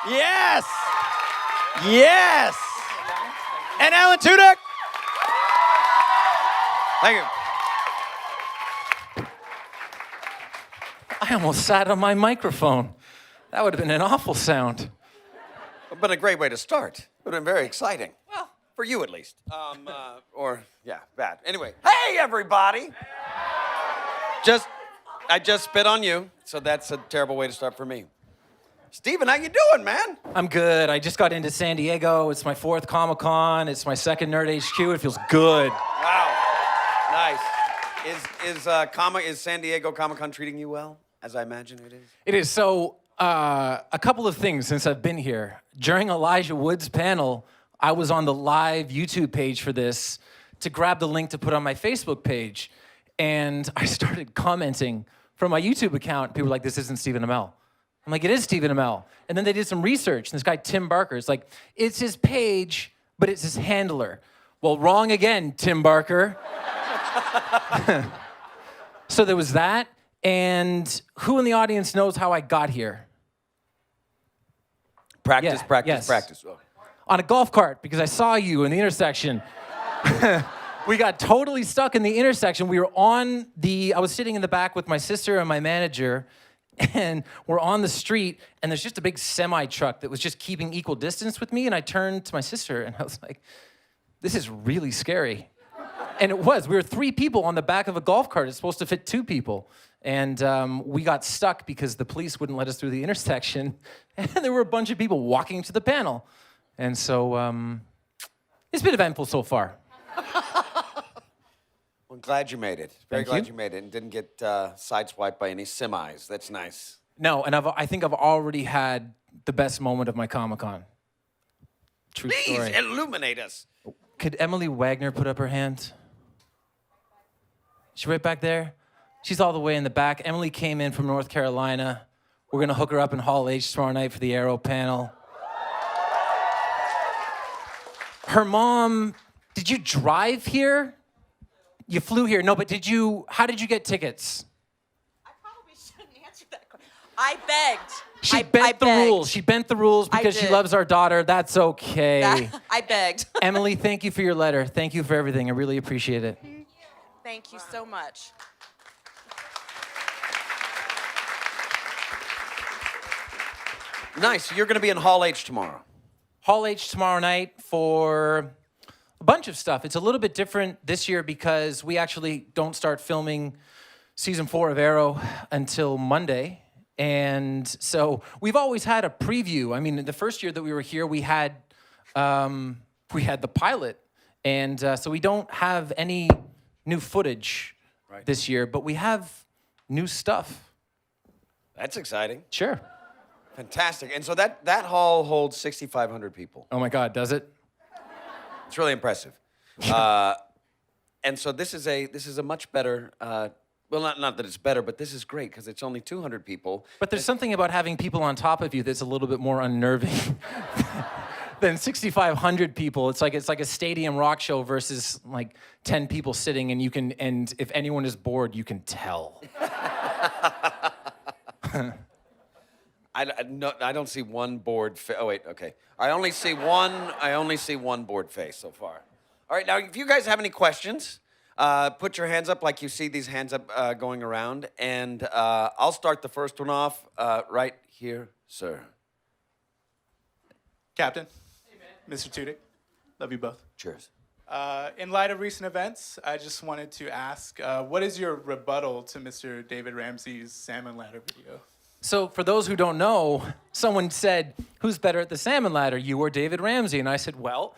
Yes! Yes! And Alan Tudyk. Thank you. I almost sat on my microphone. That would have been an awful sound. It would have been a great way to start. It would have been very exciting. Well, for you at least. Bad. Anyway, hey everybody! I just spit on you, so that's a terrible way to start for me. Steven, how you doing, man? I'm good. I just got into San Diego. It's my 4th Comic-Con. It's my 2nd Nerd HQ. It feels good. Wow. Nice. Is San Diego Comic-Con treating you well, as I imagine it is? It is. So, a couple of things since I've been here. During Elijah Wood's panel, I was on the live YouTube page for this to grab the link to put on my Facebook page. And I started commenting from my YouTube account. People were like, this isn't Stephen Amell. I'm like, it is Stephen Amell. And then they did some research. And this guy, Tim Barker, is like, it's his page, but it's his handler. Well, wrong again, Tim Barker. So there was that. And who in the audience knows how I got here? Practice. Oh. On a golf cart, because I saw you in the intersection. We got totally stuck in the intersection. I was sitting in the back with my sister and my manager, and we're on the street, and there's just a big semi-truck that was just keeping equal distance with me, and I turned to my sister, and I was like, this is really scary. And it was. We were 3 people on the back of a golf cart. It's supposed to fit 2 people. And we got stuck because the police wouldn't let us through the intersection, and there were a bunch of people walking to the panel. And so it's been eventful so far. I'm glad you made it. Very Thank glad you. you made it and didn't get sideswiped by any semis. That's nice. No, and I think I've already had the best moment of my Comic-Con. True story. Please illuminate us. Could Emily Wagner put up her hand? She's right back there. She's all the way in the back. Emily came in from North Carolina. We're going to hook her up in Hall H tomorrow night for the Arrow panel. Her mom, did you drive here? You flew here. No, but how did you get tickets? I probably shouldn't answer that question. I begged. She I bent the begged. rules. She bent the rules because she did. loves our daughter. That's okay. I begged. Emily, thank you for your letter. Thank you for everything. I really appreciate it. Thank you so much. Nice. You're going to be in Hall H tomorrow. Hall H tomorrow night for a bunch of stuff. It's a little bit different this year because we actually don't start filming season 4 of Arrow until Monday. And so we've always had a preview. I mean, the first year that we were here, we had the pilot. And so we don't have any new footage this year, but we have new stuff. That's exciting. Sure. Fantastic. And so that hall holds 6,500 people. Oh my God, does it? It's really impressive. And so this is a much better, not that it's better, but this is great because it's only 200 people. But there's something about having people on top of you that's a little bit more unnerving than 6,500 people. It's like a stadium rock show versus like 10 people sitting, and if anyone is bored, you can tell. I don't see one bored face. Oh wait, okay. I only see one bored face so far. All right, now if you guys have any questions, put your hands up like you see these hands up going around, and I'll start the first one off right here, sir. Captain, Mr. Tudyk, love you both. Cheers. In light of recent events, I just wanted to ask, what is your rebuttal to Mr. David Ramsey's salmon ladder video? So for those who don't know, someone said, who's better at the salmon ladder, you or David Ramsey? And I said, well,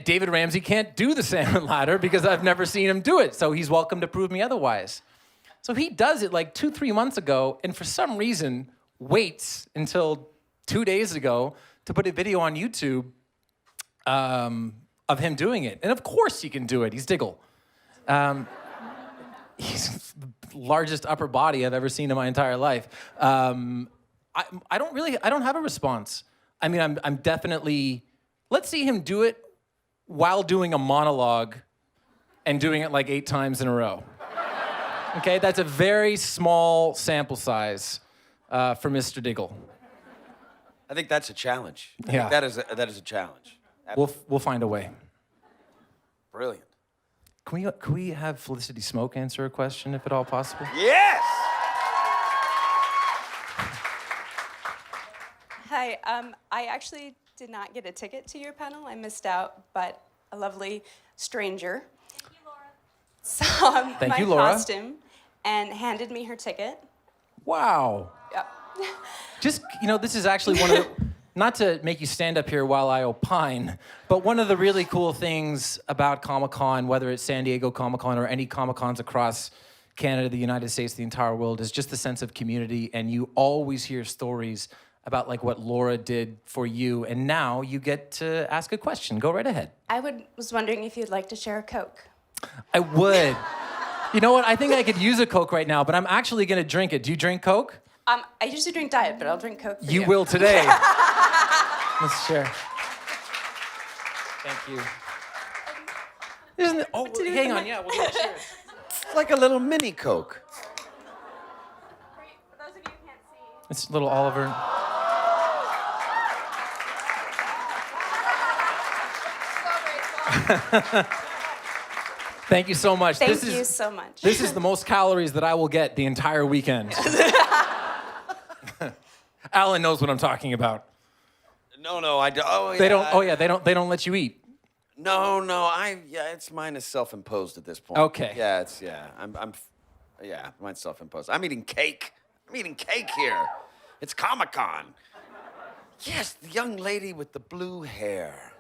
David Ramsey can't do the salmon ladder because I've never seen him do it, so he's welcome to prove me otherwise. So he does it like 2-3 months ago, and for some reason waits until 2 days ago to put a video on YouTube of him doing it. And of course he can do it. He's Diggle. He's the largest upper body I've ever seen in my entire life. I don't have a response. I mean, I'm definitely, let's see him do it while doing a monologue and doing it like 8 times in a row. Okay, that's a very small sample size for Mr. Diggle. I think that's a challenge. I Yeah. think that is a challenge. We'll find a way. Brilliant. Can we have Felicity Smoke answer a question, if at all possible? Yes. Hi, I actually did not get a ticket to your panel. I missed out, but a lovely stranger saw Thank my you, Laura. costume and handed me her ticket. Wow. Yep. Just, this is actually one of the, not to make you stand up here while I opine, but one of the really cool things about Comic-Con, whether it's San Diego Comic-Con or any Comic-Cons across Canada, the United States, the entire world, is just the sense of community. And you always hear stories about like what Laura did for you. And now you get to ask a question. Go right ahead. Was wondering if you'd like to share a Coke. I would. You know what? I think I could use a Coke right now, but I'm actually going to drink it. Do you drink Coke? I usually drink Diet, but I'll drink Coke for you. You will today. Let's share. Thank you. Isn't it? Oh, to do hang with on. my- Yeah, we'll do a cheers. It's like a little mini Coke. For those of you who can't see. It's little Oliver. Thank you so much. Thank you so much. This is the most calories that I will get the entire weekend. Alan knows what I'm talking about. No, I don't. Oh, yeah. They don't. Oh yeah, they don't let you eat. No, it's mine is self-imposed at this point. Okay. Yeah, mine's self-imposed. I'm eating cake. Here. It's Comic-Con. Yes, the young lady with the blue hair.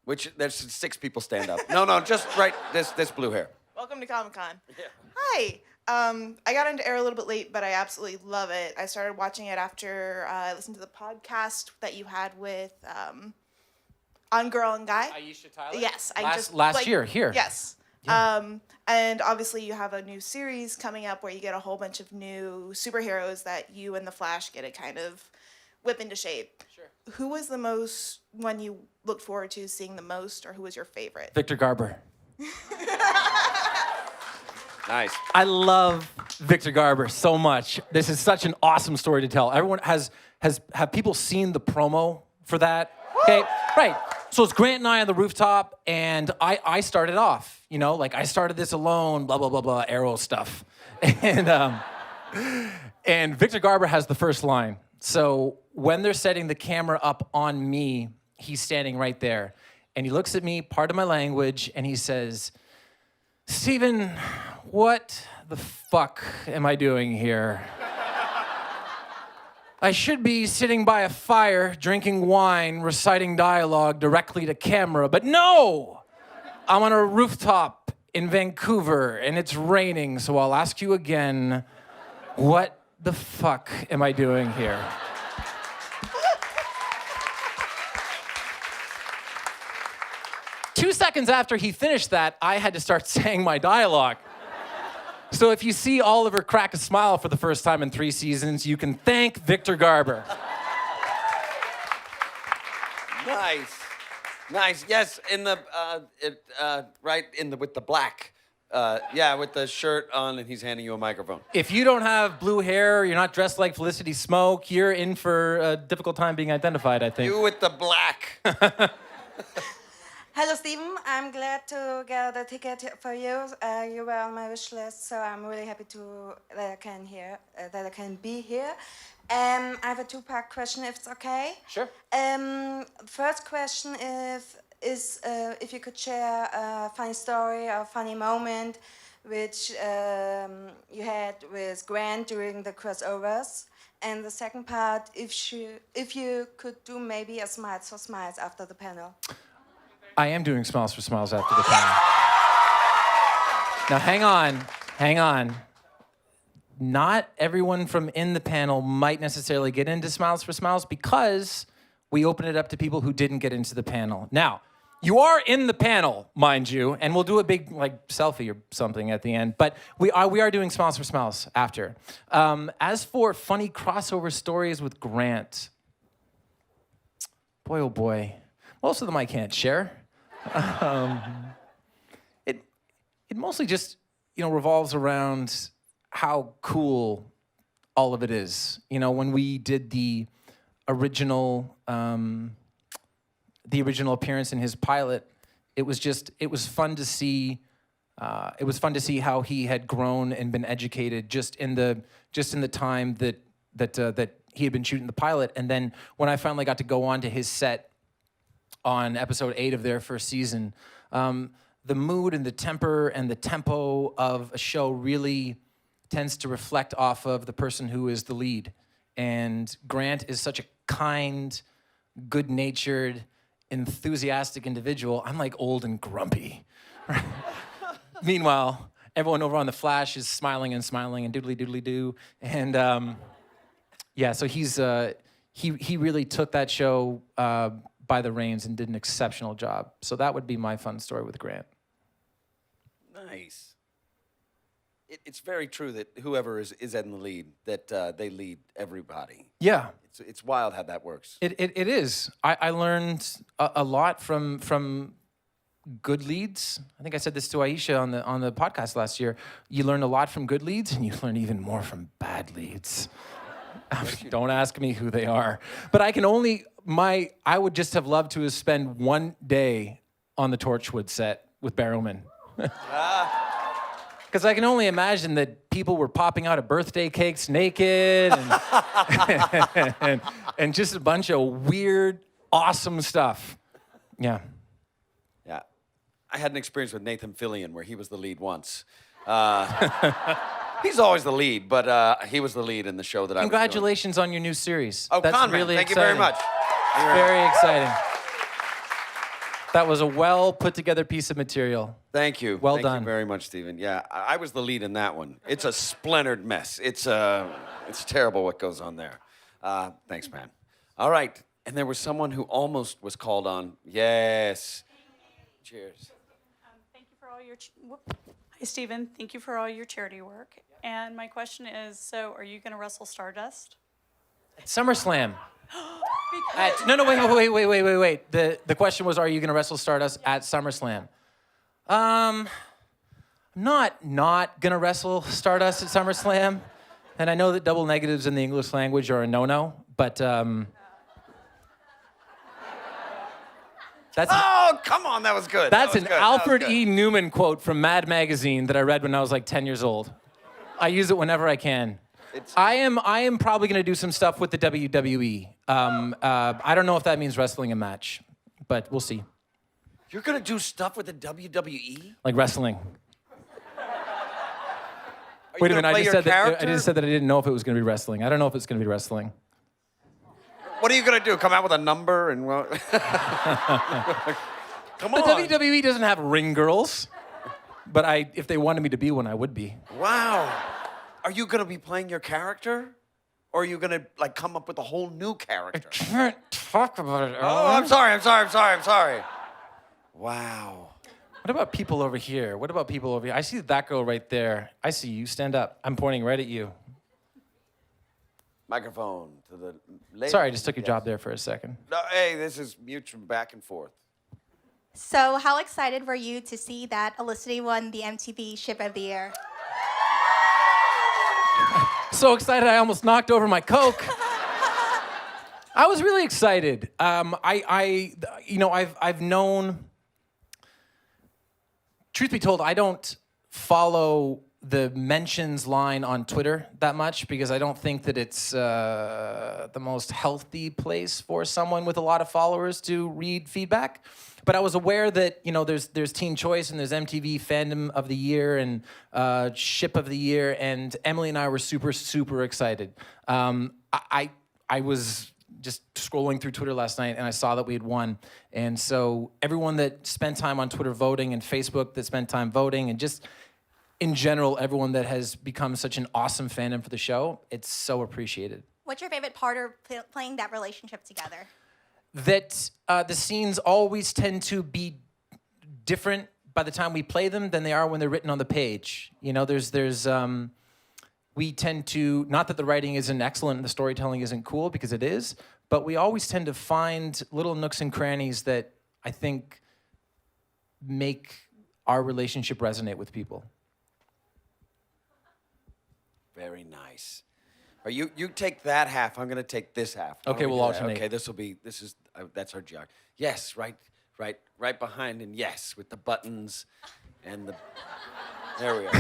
Which, there's 6 people stand up. No, just right, this blue hair. Welcome to Comic-Con. Yeah. Hi. I got into air a little bit late, but I absolutely love it. I started watching it after I listened to the podcast that you had with On Girl and Guy. Aisha Tyler? Yes. Last year, here. Yes. Yeah. And obviously you have a new series coming up where you get a whole bunch of new superheroes that you and the Flash get to kind of whip into shape. Sure. Who was the most one you looked forward to seeing the most, or who was your favorite? Victor Garber. Nice. I love Victor Garber so much. This is such an awesome story to tell. Everyone have people seen the promo for that? Okay, right. So it's Grant and I on the rooftop, and I started off, I started this alone, blah, blah, blah, blah, Arrow stuff. And Victor Garber has the first line. So when they're setting the camera up on me, he's standing right there. And he looks at me, pardon my language, and he says, "Steven, what the fuck am I doing here? I should be sitting by a fire, drinking wine, reciting dialogue directly to camera, but no! I'm on a rooftop in Vancouver, and it's raining, so I'll ask you again, what the fuck am I doing here?" Two seconds after he finished that, I had to start saying my dialogue. So if you see Oliver crack a smile for the first time in 3 seasons, you can thank Victor Garber. Nice. Yes, with the black. With the shirt on, and he's handing you a microphone. If you don't have blue hair, you're not dressed like Felicity Smoke, you're in for a difficult time being identified, I think. You with the black. Hello, Stephen. I'm glad to get a ticket for you. You were on my wish list, so I'm really happy that I can be here. I have a 2-part question, if it's okay. Sure. First question is if you could share a funny story or funny moment which you had with Grant during the crossovers. And the second part, if you could do maybe a Smiles for Smiles after the panel. I am doing Smiles for Smiles after the panel. Now, hang on. Not everyone from in the panel might necessarily get into Smiles for Smiles because we open it up to people who didn't get into the panel. Now, you are in the panel, mind you, and we'll do a big selfie or something at the end, but we are doing Smiles for Smiles after. As for funny crossover stories with Grant, boy, oh boy, most of them I can't share. It mostly just revolves around how cool all of it is. When we did the original appearance in his pilot, it was fun to see. It was fun to see how he had grown and been educated just in the time that he had been shooting the pilot. And then when I finally got to go on to his set on episode 8 of their first season, the mood and the temper and the tempo of a show really tends to reflect off of the person who is the lead. And Grant is such a kind, good-natured, enthusiastic individual. I'm like old and grumpy. Meanwhile, everyone over on The Flash is smiling and doodly-doodly-doo. And so he really took that show by the reins and did an exceptional job. So that would be my fun story with Grant. Nice. It's very true that whoever is in the lead, that they lead everybody. Yeah. It's wild how that works. It is. I learned a lot from good leads. I think I said this to Aisha on the podcast last year. You learn a lot from good leads, and you learn even more from bad leads. Don't ask me who they are. But I would just have loved to have spent one day on the Torchwood set with Barrowman. Because I can only imagine that people were popping out of birthday cakes naked and just a bunch of weird, awesome stuff. Yeah. Yeah. I had an experience with Nathan Fillion where he was the lead once. He's always the lead, but he was the lead in the show that I was doing. Congratulations on your new series. Oh, That's Conman, really thank exciting. you very much. Very exciting. That was a well put together piece of material. Thank you. Well Thank done. you very much, Stephen. Yeah, I was the lead in that one. It's a splintered mess. It's terrible what goes on there. Thanks, man. All right. And there was someone who almost was called on. Yes. Cheers. Thank you for all your. Hi, Stephen. Thank you for all your charity work. And my question is, so are you going to wrestle Stardust? SummerSlam. Wait. The question was, are you going to wrestle Stardust at SummerSlam? I'm not going to wrestle Stardust at SummerSlam. And I know that double negatives in the English language are a no-no, but that's Oh, come on. That was good. that's That was an good. That was Alfred good. E. Newman quote from Mad Magazine that I read when I was like 10 years old. I use it whenever I can. I am probably going to do some stuff with the WWE. I don't know if that means wrestling a match, but we'll see. You're going to do stuff with the WWE? Like wrestling. Are Wait you a gonna minute, play your I character? just said that I didn't know if it was going to be wrestling. I don't know if it's going to be wrestling. What are you going to do? Come out with a number and Come The on. WWE doesn't have ring girls, but if they wanted me to be one, I would be. Wow. Are you going to be playing your character? Or are you going to like come up with a whole new character? Can't talk about it. Oh, I'm sorry. Wow. What about people over here? I see that girl right there. I see you. Stand up. I'm pointing right at you. Microphone to the lady. Sorry, I just took your job there for a second. No, hey, this is mutual back and forth. So how excited were you to see that Elicity won the MTV Ship of the Year? So excited I almost knocked over my Coke. I was really excited. I've known. Truth be told, I don't follow the mentions line on Twitter that much because I don't think that it's the most healthy place for someone with a lot of followers to read feedback. But I was aware that there's Teen Choice and there's MTV Fandom of the Year and Ship of the Year, and Emily and I were super, super excited. I was just scrolling through Twitter last night and I saw that we had won. And so everyone that spent time on Twitter voting and Facebook that spent time voting and just in general, everyone that has become such an awesome fandom for the show, it's so appreciated. What's your favorite part of playing that relationship together? That the scenes always tend to be different by the time we play them than they are when they're written on the page. We tend to, not that the writing isn't excellent and the storytelling isn't cool, because it is, but we always tend to find little nooks and crannies that I think make our relationship resonate with people. Very nice. Or you take that half. I'm gonna take this half. Why Okay, don't we we'll do that? alternate. Okay, that's our geography. Yes, right behind, and yes, with the buttons, and the. There we go.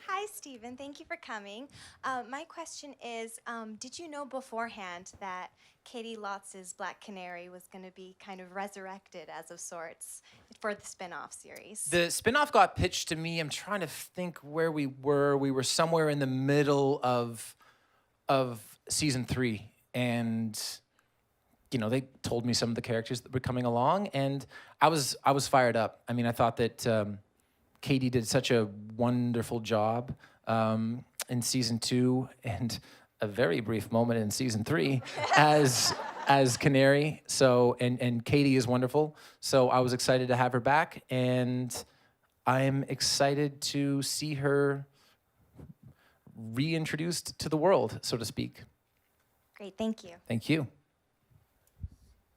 Hi, Stephen. Thank you for coming. My question is, did you know beforehand that Katie Lotz's Black Canary was going to be kind of resurrected as of sorts for the spin-off series? The spinoff got pitched to me. I'm trying to think where we were. We were somewhere in the middle of season 3, and they told me some of the characters that were coming along, and I was fired up. I mean, I thought that Katie did such a wonderful job in season 2, and a very brief moment in season 3 as Canary. So and Katie is wonderful. So I was excited to have her back, and I'm excited to see her reintroduced to the world, so to speak. Great, thank you. Thank you.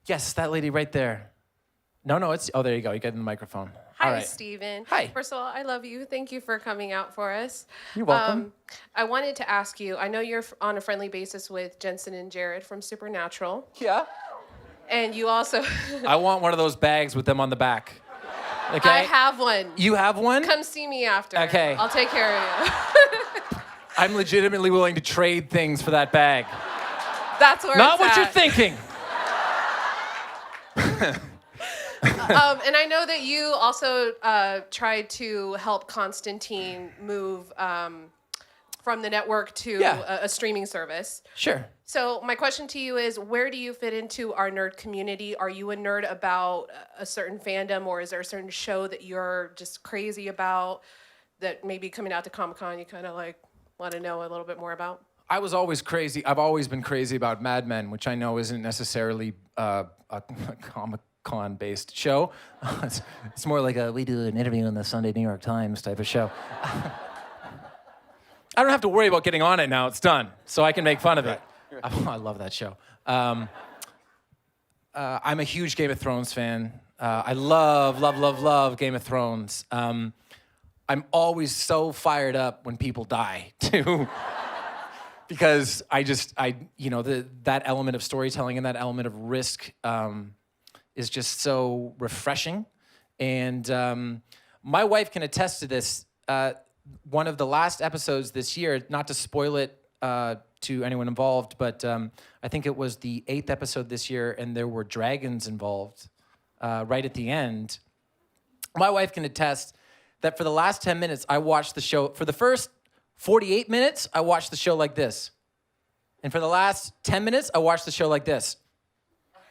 Yes, that lady right there. No, it's, there you go. You got the microphone. Hi, All right. Stephen. Hi. First of all, I love you. Thank you for coming out for us. You're welcome. I wanted to ask you, I know you're on a friendly basis with Jensen and Jared from Supernatural. Yeah. And you also... I want one of those bags with them on the back. Okay? I have one. You have one? Come see me after. Okay. I'll take care of you. I'm legitimately willing to trade things for that bag. That's where Not it's what at. you're thinking. And I know that you also tried to help Constantine move from the network to a streaming service. Sure. So my question to you is, where do you fit into our nerd community? Are you a nerd about a certain fandom, or is there a certain show that you're just crazy about that maybe coming out to Comic-Con you kind of like want to know a little bit more about? I was always crazy. I've always been crazy about Mad Men, which I know isn't necessarily a Comic-Con based show. It's more like we do an interview in the Sunday New York Times type of show. I don't have to worry about getting on it now. It's done, so I can make fun of it. I love that show. I'm a huge Game of Thrones fan. I love Game of Thrones. I'm always so fired up when people die, too. Because that element of storytelling and that element of risk is just so refreshing. And my wife can attest to this. One of the last episodes this year, not to spoil it to anyone involved, but I think it was the 8th episode this year, and there were dragons involved right at the end. My wife can attest that for the last 10 minutes, I watched the show. For the first 48 minutes, I watched the show like this. And for the last 10 minutes, I watched the show like this.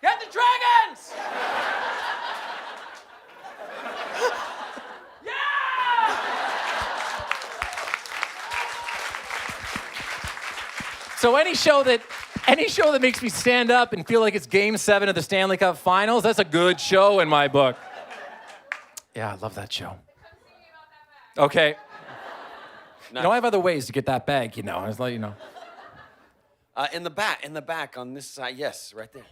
Get the dragons! So any show that makes me stand up and feel like it's Game 7 of the Stanley Cup Finals, that's a good show in my book. Yeah, I love that show. Okay. Nice. I have other ways to get that bag, I was like, In the back on this side. Yes, right there.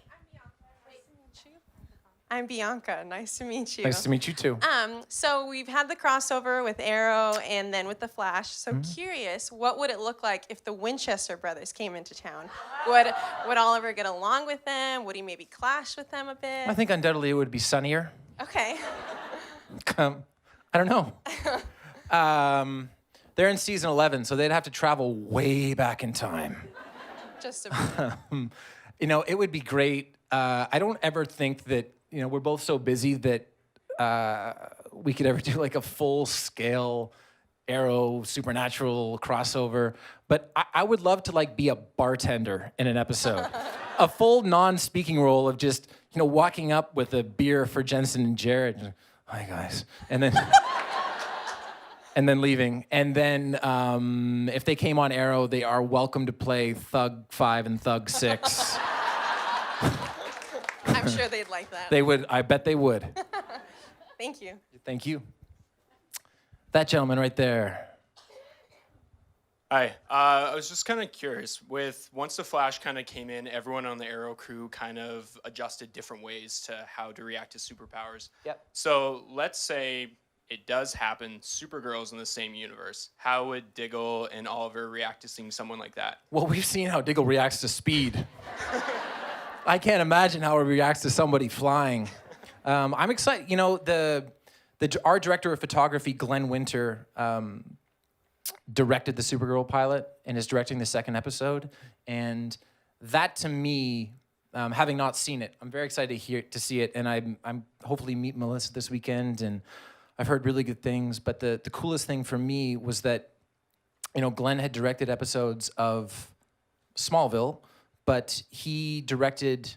I'm Bianca. Nice to meet you. Nice to meet you too. So we've had the crossover with Arrow and then with the Flash. So Mm-hmm. curious, what would it look like if the Winchester brothers came into town? Would Oliver get along with them? Would he maybe clash with them a bit? I think undoubtedly it would be sunnier. Okay. I don't know. They're in season 11, so they'd have to travel way back in time. Just a bit. It would be great. I don't ever think that, we're both so busy that we could ever do like a full-scale Arrow Supernatural crossover. But I would love to be a bartender in an episode. A full non-speaking role of just, walking up with a beer for Jensen and Jared. Hi, guys. And then... and then leaving. And then if they came on Arrow, they are welcome to play Thug 5 and Thug 6. I'm sure they'd like that. They would. I bet they would. Thank you. Thank you. That gentleman right there. Hi. I was just kind of curious. Once the Flash kind of came in, everyone on the Arrow crew kind of adjusted different ways to how to react to superpowers. Yep. So let's say it does happen, Supergirl's in the same universe. How would Diggle and Oliver react to seeing someone like that? Well, we've seen how Diggle reacts to speed. I can't imagine how he reacts to somebody flying. I'm excited. You know, our director of photography, Glenn Winter, directed the Supergirl pilot and is directing the second episode. And that, to me, having not seen it, I'm very excited to see it. And I'm hopefully meet Melissa this weekend. And I've heard really good things. But the coolest thing for me was that, you know, Glenn had directed episodes of Smallville, but he directed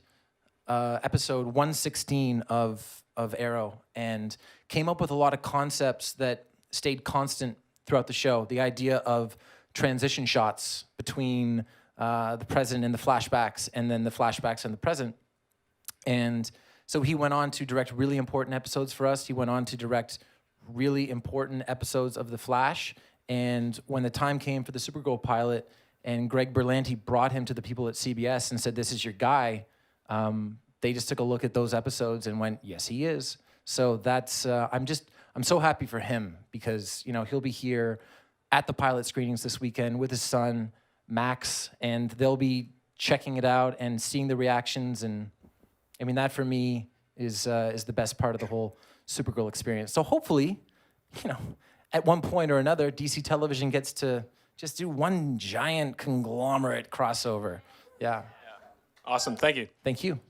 episode 116 of Arrow and came up with a lot of concepts that stayed constant throughout the show. The idea of transition shots between the present and the flashbacks, and then the flashbacks and the present. And so he went on to direct really important episodes for us. He went on to direct really important episodes of The Flash. And when the time came for the Supergirl pilot, and Greg Berlanti brought him to the people at CBS and said, "This is your guy," they just took a look at those episodes and went, "Yes, he is." So that's I'm so happy for him, because, you know, he'll be here at the pilot screenings this weekend with his son Max, and they'll be checking it out and seeing the reactions. And I mean, that for me is the best part of the whole Supergirl experience. So hopefully, you know, at one point or another, DC Television gets to just do one giant conglomerate crossover. Yeah. Awesome. Thank you. Thank you.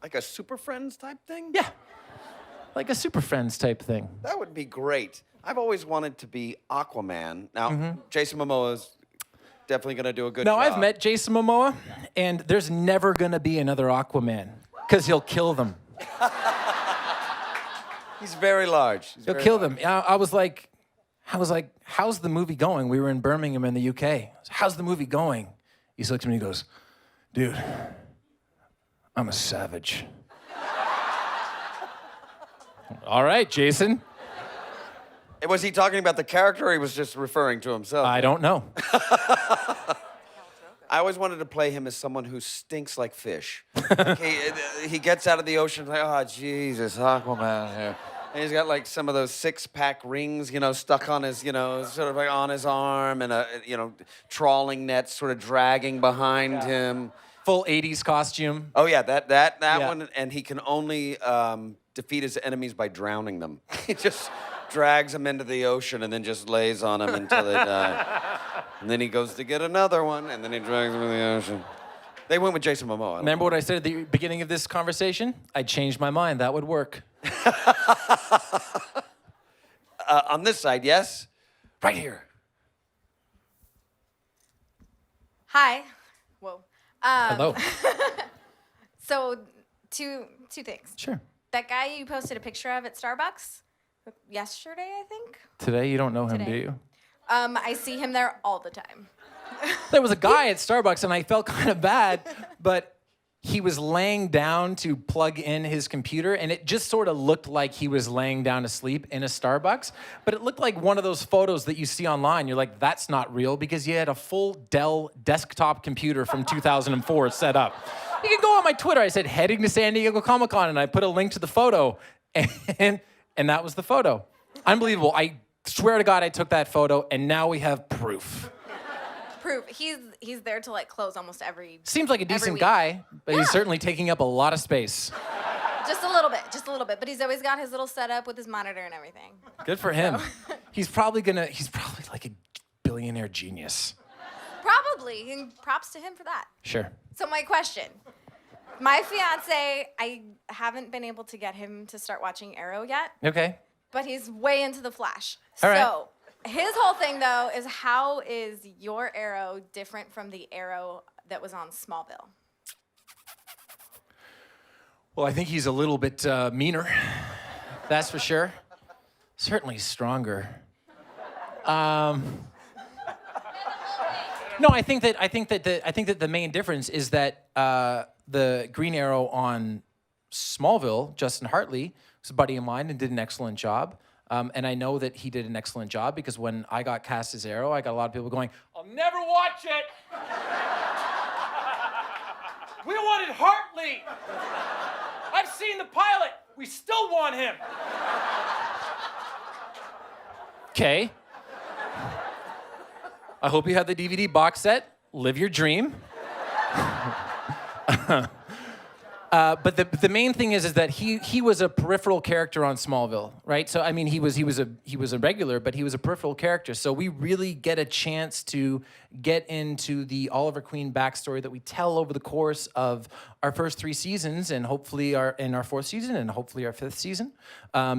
Like a Super Friends type thing? Yeah. Like a Super Friends type thing. That would be great. I've always wanted to be Aquaman. Now, Jason Momoa is definitely going to do a good job. Now, I've met Jason Momoa, and there's never going to be another Aquaman, because he'll kill them. He's very large. He'll kill them. I was like, how's the movie going? We were in Birmingham in the UK. How's the movie going? He looked at me and he goes, "Dude, I'm a savage." All right, Jason. Was he talking about the character, or he was just referring to himself? I don't know. I always wanted to play him as someone who stinks like fish. He gets out of the ocean like, "Oh, Jesus, Aquaman here." And he's got like some of those six-pack rings, you know, stuck on his, you know, sort of like on his arm, and a, you know, trawling nets sort of dragging behind him. Full 80s costume. Oh yeah, that one, and he can only defeat his enemies by drowning them. He just drags them into the ocean and then just lays on them until they die. And then he goes to get another one, and then he drags them in the ocean. They went with Jason Momoa. Remember what I said at the beginning of this conversation? I changed my mind. That would work. On this side, yes? Right here. Hi. Whoa. Hello. So, two things. Sure. That guy you posted a picture of at Starbucks yesterday, I think. Today, you don't know him, Today. do you? I see him there all the time. There was a guy at Starbucks, and I felt kind of bad, but he was laying down to plug in his computer, and it just sort of looked like he was laying down to sleep in a Starbucks, but it looked like one of those photos that you see online. You're like, that's not real, because he had a full Dell desktop computer from 2004 set up. You can go on my Twitter. I said, "Heading to San Diego Comic-Con," and I put a link to the photo, and that was the photo. Unbelievable. I swear to God I took that photo, and now we have proof. Proof. He's there to like close almost every. Seems like a every decent week. guy, but he's certainly taking up a lot of space. Just a little bit. But he's always got his little setup with his monitor and everything. Good for him. He's probably like a billionaire genius. Probably. And props to him for that. Sure. So my question. My fiance, I haven't been able to get him to start watching Arrow yet, Okay. but he's way into The Flash. All right. So his whole thing, though, is how is your Arrow different from the Arrow that was on Smallville? Well, I think he's a little bit meaner. That's for sure. Certainly stronger. No, I think that the main difference is that the Green Arrow on Smallville, Justin Hartley, was a buddy of mine and did an excellent job. And I know that he did an excellent job, because when I got cast as Arrow, I got a lot of people going, "I'll never watch it. We wanted Hartley. I've seen the pilot. We still want him." Okay. I hope you have the DVD box set. Live your dream. But the main thing is that he was a peripheral character on Smallville, right? So I mean, he was a regular, but he was a peripheral character. So we really get a chance to get into the Oliver Queen backstory that we tell over the course of our first 3 seasons, and hopefully our 4th season, and hopefully our 5th season,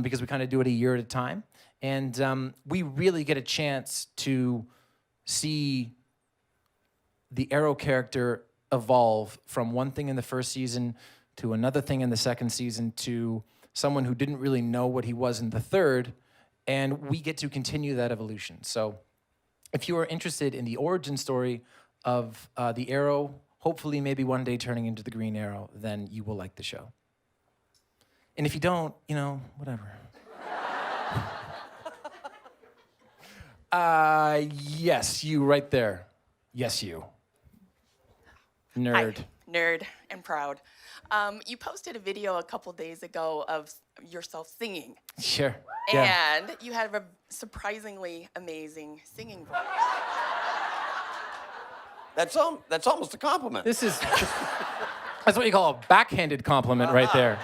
because we kind of do it a year at a time. And we really get a chance to see the Arrow character evolve from one thing in the first season to another thing in the second season to someone who didn't really know what he was in the third, and we get to continue that evolution. So if you are interested in the origin story of the Arrow, hopefully maybe one day turning into the Green Arrow, then you will like the show. And if you don't, whatever. Yes, you right there. Yes, you. Nerd. Hi, nerd and proud. You posted a video a couple days ago of yourself singing. Sure. Yeah. And you had a surprisingly amazing singing voice. That's almost a compliment. This is that's what you call a backhanded compliment right there.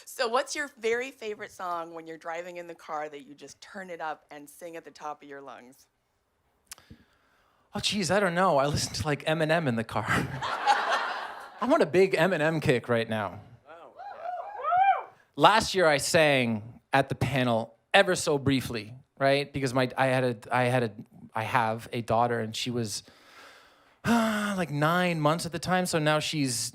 So what's your very favorite song when you're driving in the car that you just turn it up and sing at the top of your lungs? Oh, geez, I don't know. I listen to like Eminem in the car. I'm on a big Eminem kick right now. Last year I sang at the panel ever so briefly, right? Because I have a daughter, and she was like 9 months at the time. So now she's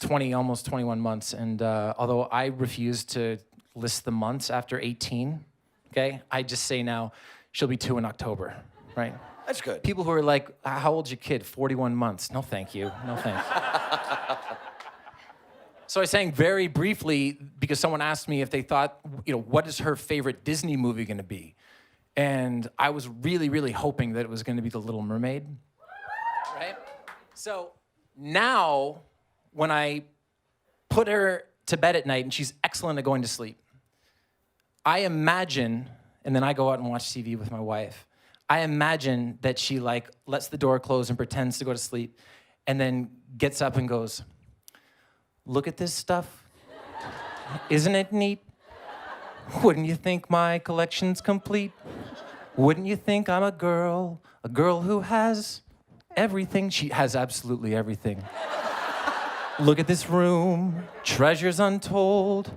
20, almost 21 months. And although I refuse to list the months after 18, okay, I just say now she'll be 2 in October, right? That's good. People who are like, how old's your kid? 41 months. No, thank you. No, thanks. So I sang very briefly because someone asked me if they thought, what is her favorite Disney movie going to be? And I was really, really hoping that it was going to be The Little Mermaid. Right? So now, when I put her to bed at night and she's excellent at going to sleep, I imagine, and then I go out and watch TV with my wife, I imagine that she lets the door close and pretends to go to sleep and then gets up and goes, look at this stuff. Isn't it neat? Wouldn't you think my collection's complete? Wouldn't you think I'm a girl who has everything? She has absolutely everything. Look at this room, treasures untold.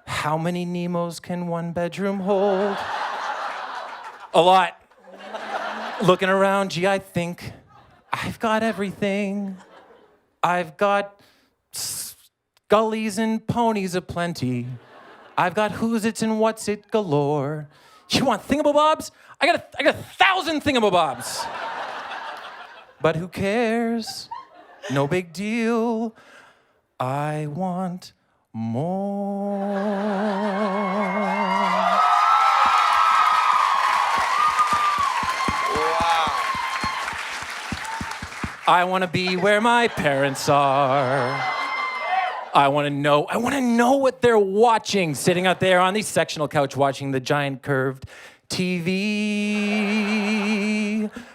How many Nemos can one bedroom hold? A lot. Looking around, gee, I think I've got everything. I've got scullies and ponies aplenty. I've got who's it's and what's it galore. You want thingamabobs? I got 1,000 thingamabobs. But who cares? No big deal. I want more. I want to be where my parents are. I want to know what they're watching, sitting out there on the sectional couch watching the giant curved TV.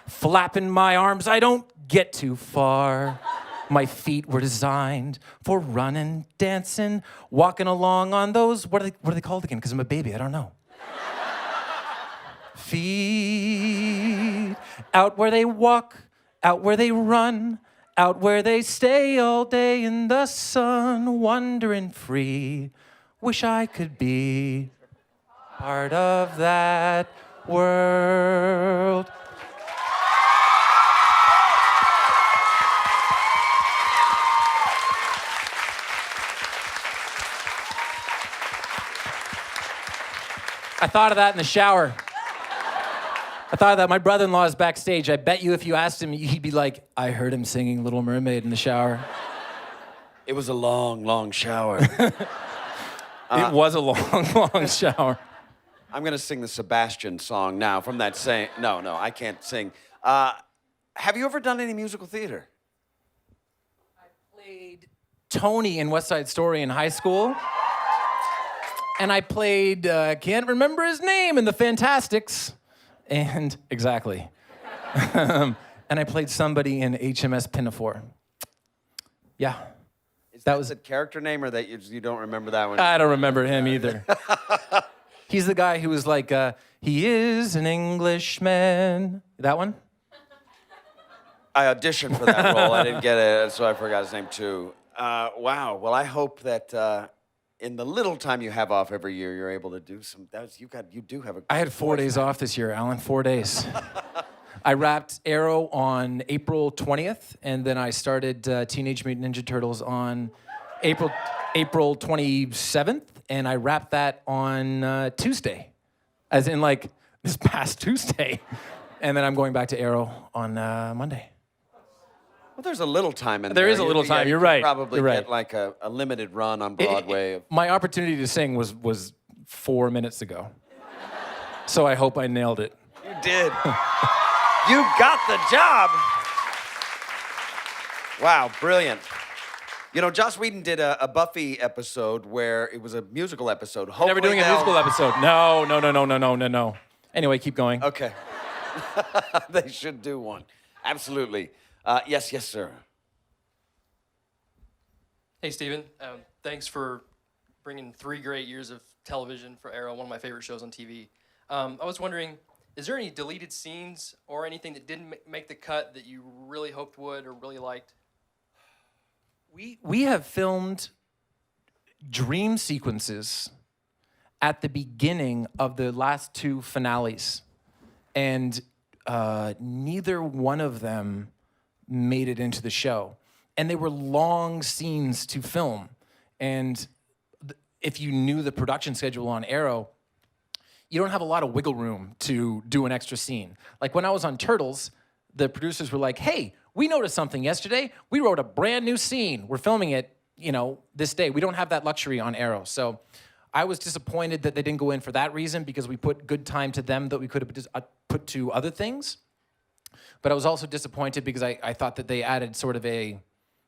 Flapping my arms, I don't get too far. My feet were designed for running, dancing, walking along on those, what are they called again? Because I'm a baby, I don't know. Feet, out where they walk, out where they run, out where they stay all day in the sun, wandering free. Wish I could be part of that world. I thought of that in the shower. I thought of that. My brother-in-law is backstage. I bet you if you asked him, he'd be like, I heard him singing Little Mermaid in the shower. It was a long, long shower. It was a long, long shower. I'm going to sing the Sebastian song now from that same... No, I can't sing. Have you ever done any musical theater? I played Tony in West Side Story in high school. And I played, can't remember his name, in the Fantastics. And, exactly. And I played somebody in HMS Pinafore. Yeah. That was a character name, or that you don't remember that one? I don't remember him either. He's the guy who was like, he is an Englishman. That one? I auditioned for that role. I didn't get it, so I forgot his name too. Wow. Well, I hope that in the little time you have off every year, you're able to do some. You do have a. I had 4 days off this year, Alan. 4 days. I wrapped Arrow on April 20th, and then I started Teenage Mutant Ninja Turtles on April 27th, and I wrapped that on Tuesday, as in like this past Tuesday. And then I'm going back to Arrow on Monday. Well, there's a little time in there. There is a little time. You're right. Probably You're right. get like a limited run on Broadway. My opportunity to sing was 4 minutes ago, so I hope I nailed it. You did. You got the job. Wow, brilliant. You know, Joss Whedon did a Buffy episode where it was a musical episode. Hopefully Never doing a musical episode. No. Anyway, keep going. Okay. They should do one. Absolutely. Yes, sir. Hey, Steven. Thanks for bringing 3 great years of television for Arrow, one of my favorite shows on TV. I was wondering, is there any deleted scenes or anything that didn't make the cut that you really hoped would or really liked? We have filmed dream sequences at the beginning of the last 2 finales, and neither one of them made it into the show. And they were long scenes to film. And if you knew the production schedule on Arrow, you don't have a lot of wiggle room to do an extra scene. Like when I was on Turtles, the producers were like, hey, we noticed something yesterday. We wrote a brand new scene. We're filming it, this day. We don't have that luxury on Arrow. So I was disappointed that they didn't go in for that reason, because we put good time to them that we could have put to other things. But I was also disappointed because I thought that they added sort of a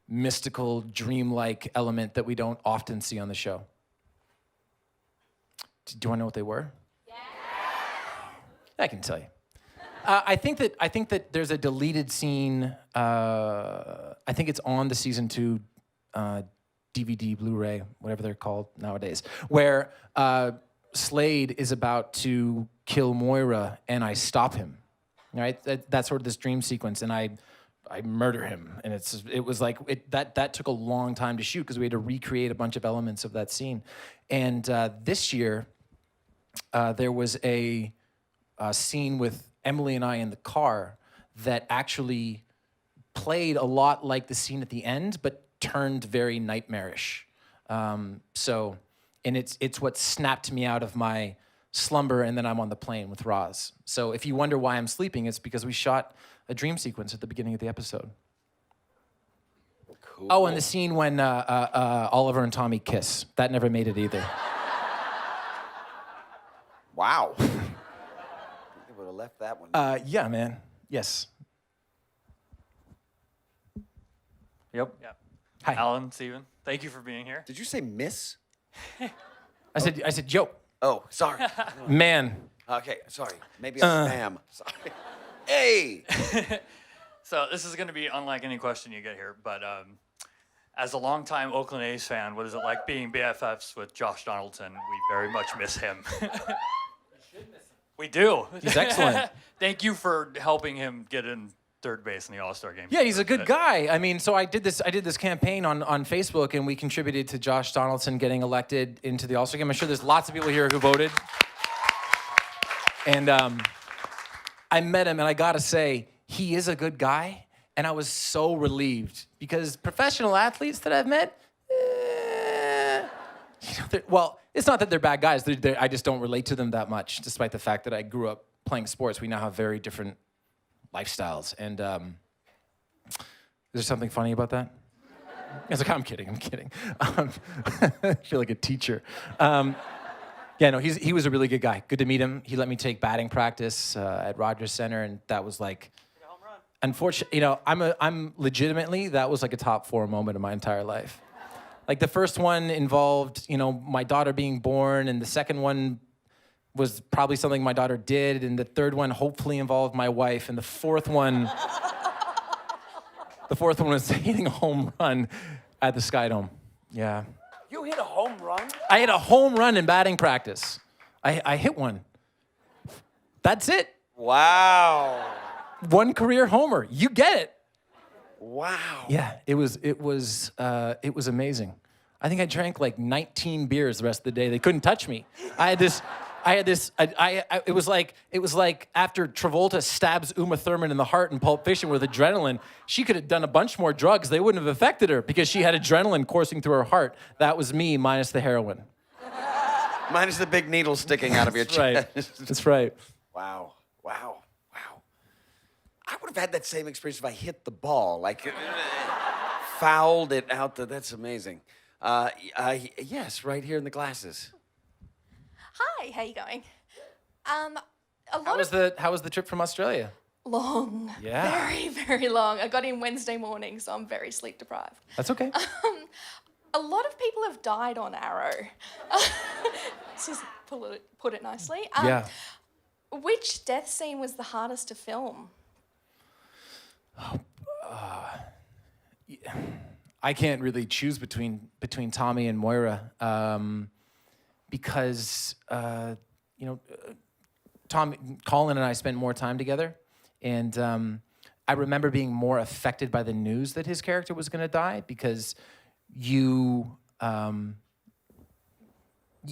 mystical, dreamlike element that we don't often see on the show. Do you want to know what they were? Yeah. I can tell you. I think that there's a deleted scene. I think it's on the season 2 DVD, Blu-ray, whatever they're called nowadays, where Slade is about to kill Moira, and I stop him. Right? That's sort of this dream sequence, and I murder him, and it was like that took a long time to shoot because we had to recreate a bunch of elements of that scene. And this year, there was a scene with Emily and I in the car that actually played a lot like the scene at the end, but turned very nightmarish. And it's what snapped me out of my slumber, and then I'm on the plane with Roz. So if you wonder why I'm sleeping, it's because we shot a dream sequence at the beginning of the episode. Cool. Oh, and the scene when Oliver and Tommy kiss. That never made it either. Wow. They would have left that one. Yeah, man. Yes. Yep. Hi. Alan, Steven, thank you for being here. Did you say miss? I said Joe. Oh, sorry. Man. Okay, sorry. Maybe I'm ma'am. Sorry. Hey! So this is going to be unlike any question you get here, but as a longtime Oakland A's fan, what is it like being BFFs with Josh Donaldson? We very much miss him. We do. He's excellent. Thank you for helping him get in third base in the All-Star game. Yeah, he's a good guy. I mean, so I did this campaign on Facebook, and we contributed to Josh Donaldson getting elected into the All-Star game. I'm sure there's lots of people here who voted. And I met him, and I gotta say, he is a good guy, and I was so relieved because professional athletes that I've met, well, it's not that they're bad guys. I just don't relate to them that much, despite the fact that I grew up playing sports. We now have very different lifestyles. And is there something funny about that? I was like, I'm kidding. I feel like a teacher. Yeah, no, he was a really good guy. Good to meet him. He let me take batting practice at Rogers Center, and that was like, unfortunately, I'm legitimately, that was like a top 4 moment of my entire life. Like the first one involved, my daughter being born, and the second one was probably something my daughter did, and the third one hopefully involved my wife, and the fourth one was hitting a home run at the Sky Dome. Yeah. You hit a home run? I hit a home run in batting practice. I hit one. That's it. Wow. One career homer. You get it. Wow. Yeah, it was amazing. I think I drank like 19 beers the rest of the day. They couldn't touch me. It was like after Travolta stabs Uma Thurman in the heart in Pulp Fiction with adrenaline, she could have done a bunch more drugs. They wouldn't have affected her because she had adrenaline coursing through her heart. That was me minus the heroin. Minus the big needle sticking out of your That's chest. right. That's right. Wow. I would have had that same experience if I hit the ball, like fouled it out. That's amazing. Yes, right here in the glasses. Hi, how you going? How was the trip from Australia? Long. Yeah. Very, very long. I got in Wednesday morning, so I'm very sleep deprived. That's okay. A lot of people have died on Arrow. Just put it nicely. Yeah. Which death scene was the hardest to film? I can't really choose between Tommy and Moira because Colin and I spent more time together, and I remember being more affected by the news that his character was going to die because I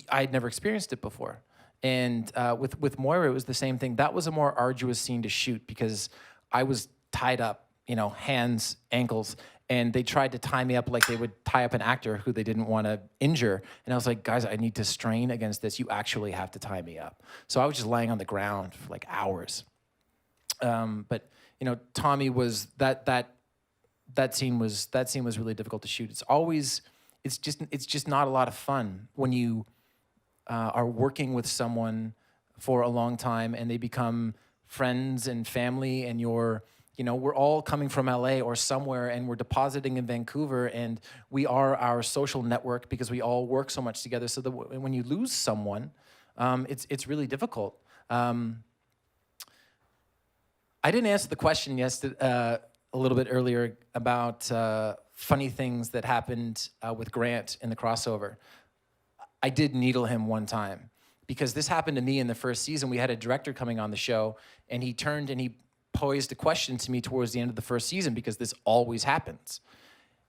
had never experienced it before, and with Moira it was the same thing. That was a more arduous scene to shoot because I was tied up, hands, ankles, and they tried to tie me up like they would tie up an actor who they didn't want to injure. And I was like, guys, I need to strain against this. You actually have to tie me up. So I was just laying on the ground for like hours. But Tommy was that scene was really difficult to shoot. It's just not a lot of fun when you are working with someone for a long time and they become friends and family, and we're all coming from LA or somewhere, and we're depositing in Vancouver, and we are our social network because we all work so much together. So that when you lose someone, it's really difficult. I didn't answer the question a little bit earlier about funny things that happened with Grant in the crossover. I did needle him one time because this happened to me in the first season. We had a director coming on the show, and he turned and he posed a question to me towards the end of the first season because this always happens.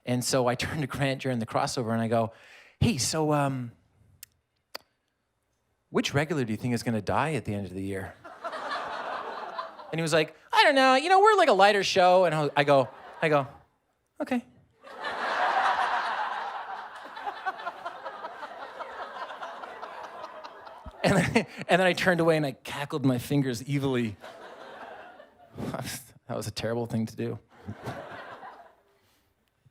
And so I turned to Grant during the crossover and I go, hey, so which regular do you think is going to die at the end of the year? And he was like, I don't know, we're like a lighter show. And I go, okay. And then I turned away and I cackled my fingers evilly. That was a terrible thing to do.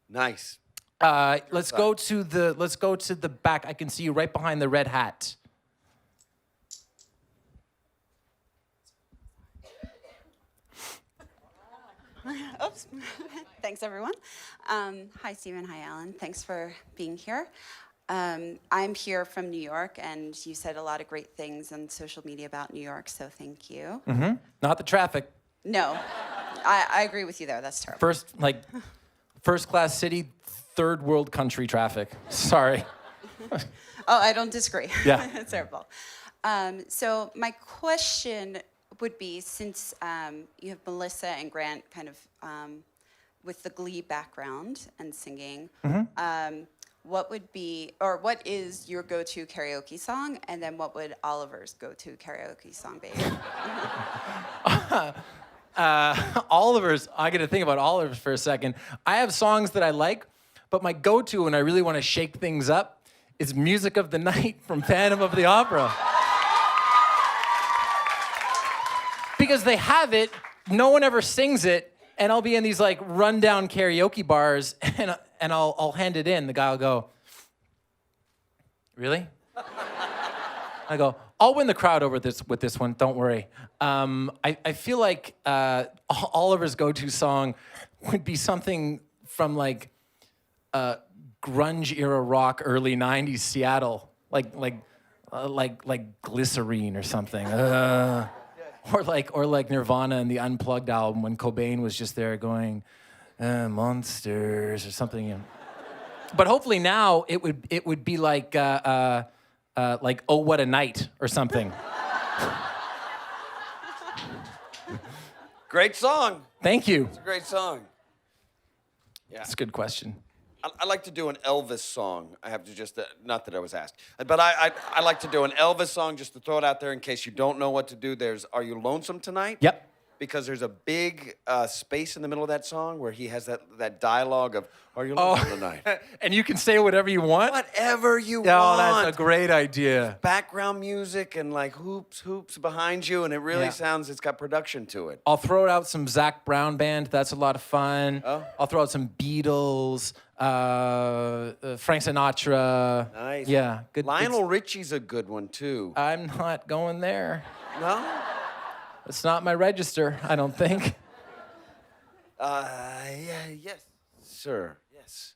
Nice. Let's go to the back. I can see you right behind the red hat. Oops. Thanks, everyone. Hi, Stephen. Hi, Alan. Thanks for being here. I'm here from New York, and you said a lot of great things on social media about New York, so thank you. Mm-hmm. Not the traffic. No, I agree with you there. That's terrible. First class city, third world country traffic. Sorry. Oh, I don't disagree. Yeah. It's terrible. So my question would be, since you have Melissa and Grant kind of with the Glee background and singing, what is your go-to karaoke song? And then what would Oliver's go-to karaoke song be? Oliver's, I got to think about Oliver's for a second. I have songs that I like, but my go-to when I really want to shake things up is Music of the Night from Phantom of the Opera. Because they have it, no one ever sings it, and I'll be in these like rundown karaoke bars, and I'll hand it in. The guy will go, really? I go, I'll win the crowd over with this one, don't worry. I feel like Oliver's go-to song would be something from like grunge era rock, early '90s Seattle, like Glycerine or something, or like Nirvana and the Unplugged album when Cobain was just there going, monsters or something. You know. But hopefully now it would be like Oh What a Night or something. Great song. Thank you. It's a great song. Yeah. That's a good question. I like to do an Elvis song. I have to just, not that I was asked, but I like to do an Elvis song just to throw it out there in case you don't know what to do. There's Are You Lonesome Tonight? Yep. Because there's a big space in the middle of that song where he has that dialogue of, Are you lonesome tonight? And you can say whatever you want? Whatever you want. Oh, that's a great idea. Background music and like hoops behind you, and it really sounds, it's got production to it. I'll throw out some Zach Brown Band. That's a lot of fun. Oh. I'll throw out some Beatles, Frank Sinatra. Nice. Yeah. Good. Lionel Richie's a good one too. I'm not going there. No? It's not my register, I don't think. Yes, sir. Yes.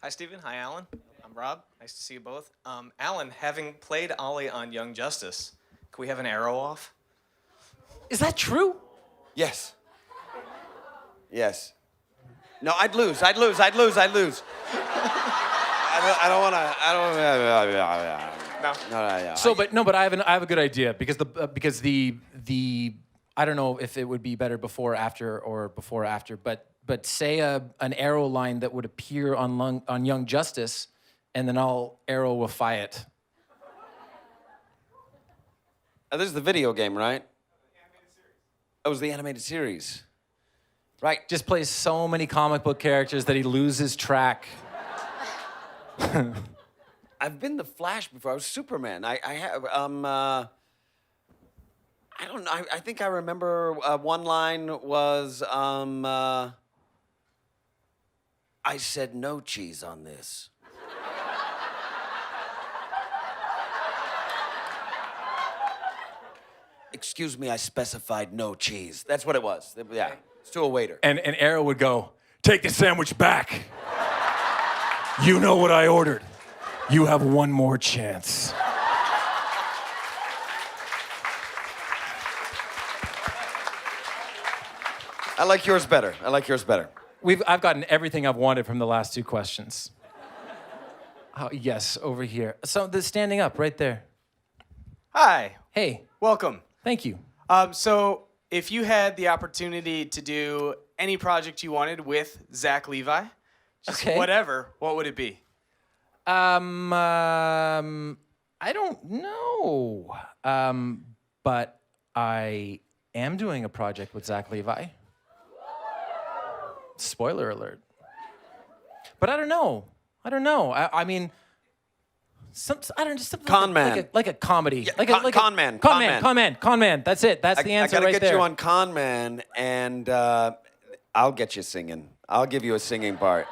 Hi, Stephen. Hi, Alan. I'm Rob. Nice to see you both. Alan, having played Ollie on Young Justice, can we have an arrow off? Is that true? Yes. Yes. No, I'd lose. I don't want to. No. So, but I have a good idea because the I don't know if it would be better before or after, but say an arrow line that would appear on Young Justice, and then I'll arrowify it. This is the video game, right? Oh, it was the animated series. Right. Just plays so many comic book characters that he loses track. I've been the Flash before. I was Superman. I don't know. I think I remember one line was I said no cheese on this. Excuse me, I specified no cheese. That's what it was. Yeah, it's to a waiter. And Arrow would go, "Take the sandwich back. You know what I ordered. You have one more chance." I like yours better. I've gotten everything I've wanted from the last two questions. Oh, yes, over here. So the standing up right there. Hi. Hey. Welcome. Thank you. So if you had the opportunity to do any project you wanted with Zach Levi, just whatever, what would it be? I don't know. But I am doing a project with Zach Levi. Spoiler alert. But I don't know. I mean, Con Man. Like a comedy. Yeah, like Con Man. Con Man. That's it. That's the answer right there. I gotta get you on Con Man, and I'll get you singing. I'll give you a singing part.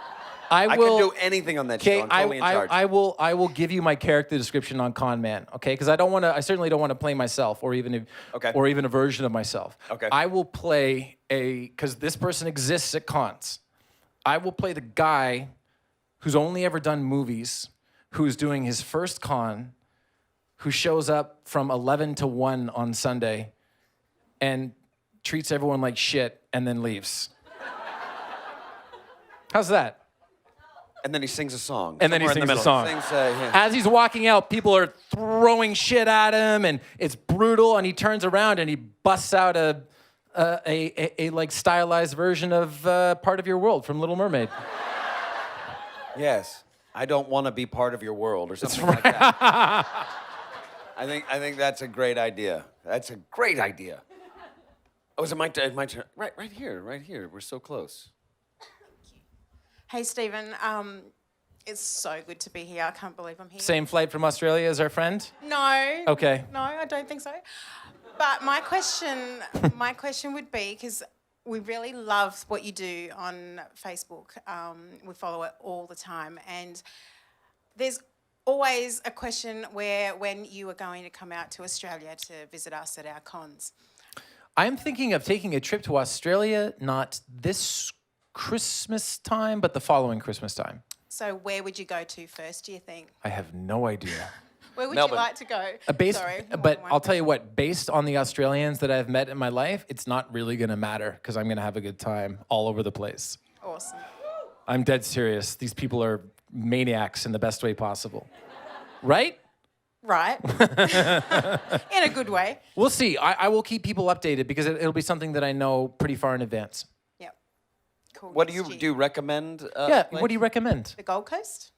I can do anything on that show. I'm totally in charge. I will give you my character description on Con Man, okay? Because I certainly don't want to play myself or even a version of myself. Okay. I will play because this person exists at cons. I will play the guy who's only ever done movies, who's doing his first con, who shows up from 11 to 1 on Sunday and treats everyone like shit and then leaves. How's that? And then he sings a song. And then he sings a song. As he's walking out, people are throwing shit at him, and it's brutal. And he turns around and he busts out a like stylized version of "Part of Your World" from Little Mermaid. Yes, I don't want to be part of your world or something like that. I think that's a great idea. That's a great idea. Oh, is it my turn? Right here. We're so close. Hey, Stephen. It's so good to be here. I can't believe I'm here. Same flight from Australia as our friend? No. Okay. No, I don't think so. But my question would be, because we really love what you do on Facebook. We follow it all the time. And there's always a question when you are going to come out to Australia to visit us at our cons. I'm thinking of taking a trip to Australia, not this Christmas time, but the following Christmas time. So where would you go to first, do you think? I have no idea. Where would Melbourne. you like to go? Sorry. But I'll tell you what, based on the Australians that I've met in my life, it's not really going to matter because I'm going to have a good time all over the place. Awesome. I'm dead serious. These people are maniacs in the best way possible. Right? Right. In a good way. We'll see. I will keep people updated because it'll be something that I know pretty far in advance. Yep. Cool. What do you recommend? Yeah, what do you recommend? The Gold Coast?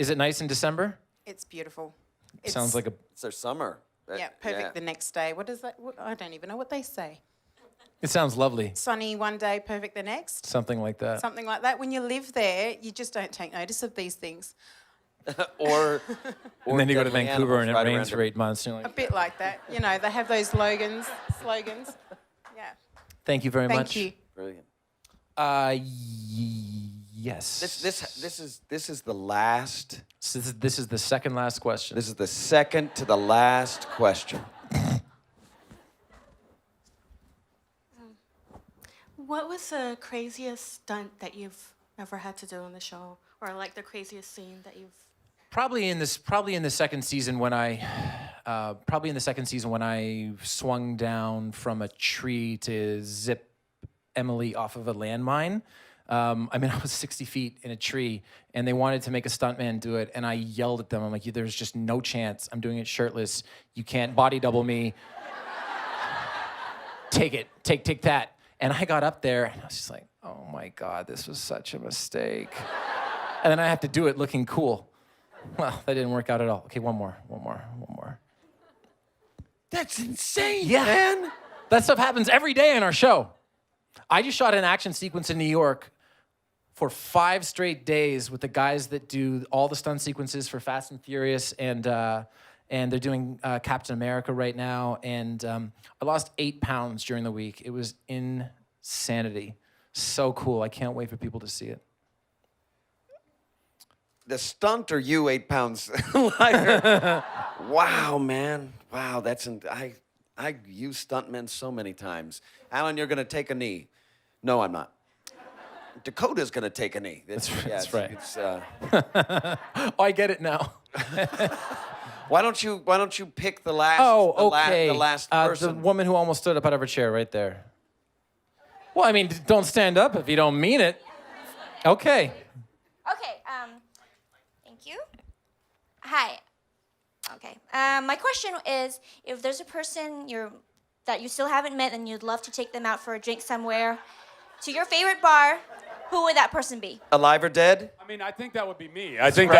Is it nice in December? It's beautiful. Sounds like It's their summer. Yeah, perfect the next day. What is that? I don't even know what they say. it sounds lovely. Sunny one day, perfect the next. Something like that. Something like that. When you live there, you just don't take notice of these things. or And then you go to deadly Vancouver and it animals right rains around for 8 months. And you're A like, bit like that. You know, they have those slogans. Yeah. thank you very much. Thank you. Brilliant. Yes. This is the last. So this is the second last question. This is the second to the last question. What was the craziest stunt that you've ever had to do on the show, or like the craziest scene that you've? Probably in the second season when I swung down from a tree to zip Emily off of a landmine. I was 60 feet in a tree, and they wanted to make a stuntman do it, and I yelled at them. I'm like, "There's just no chance. I'm doing it shirtless. You can't body double me. Take it. Take that." And I got up there, and I was just like, "Oh my God, this was such a mistake." And then I have to do it looking cool. Well, that didn't work out at all. Okay, one more. That's insane, Yeah. man. That stuff happens every day in our show. I just shot an action sequence in New York for 5 straight days with the guys that do all the stunt sequences for Fast and Furious, and they're doing Captain America right now. And I lost 8 pounds during the week. It was insanity. So cool. I can't wait for people to see it. The stunt or you 8 pounds lighter? Wow, man. Wow, I use stuntmen so many times. Alan, you're gonna take a knee. No, I'm not. Dakota's gonna take a knee. That's right. Oh, I get it now. Why don't you pick the last? Oh, okay. The last person. The woman who almost stood up out of her chair right there. Well, I mean, don't stand up if you don't mean it. Okay. Okay, thank you. Hi. Okay, my question is, if there's a person that you still haven't met and you'd love to take them out for a drink somewhere, to your favorite bar, who would that person be? Alive or dead? I mean, I think that would be me. I think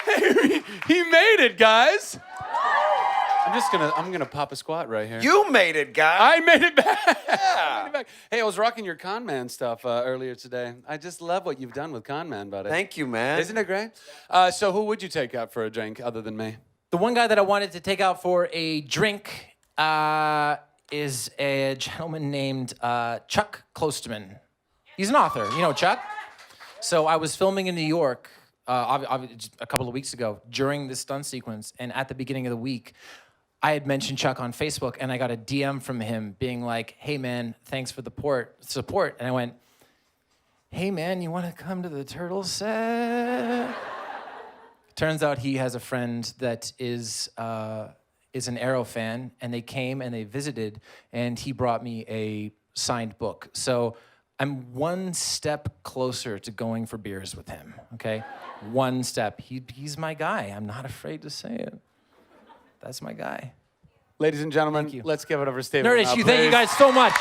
Hey, he made it, guys. I'm gonna pop a squat right here. You made it, guy. I made it back. Yeah. I made it back. Hey, I was rocking your Con Man stuff earlier today. I just love what you've done with Con Man, buddy. Thank you, man. Isn't it great? So who would you take out for a drink other than me? The one guy that I wanted to take out for a drink is a gentleman named Chuck Klosterman. He's an author. You know Chuck? So I was filming in New York a couple of weeks ago during this stunt sequence, and at the beginning of the week, I had mentioned Chuck on Facebook, and I got a DM from him being like, "Hey, man, thanks for the support." And I went, "Hey, man, you want to come to the Turtle set?" Turns out he has a friend that is an Arrow fan, and they came and they visited, and he brought me a signed book. So I'm one step closer to going for beers with him, okay? One step. He's my guy. I'm not afraid to say it. That's my guy. Ladies and gentlemen, let's give it over to Steven. Nerd Issue, thank you guys so much.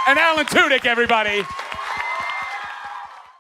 And Alan Tudyk, everybody.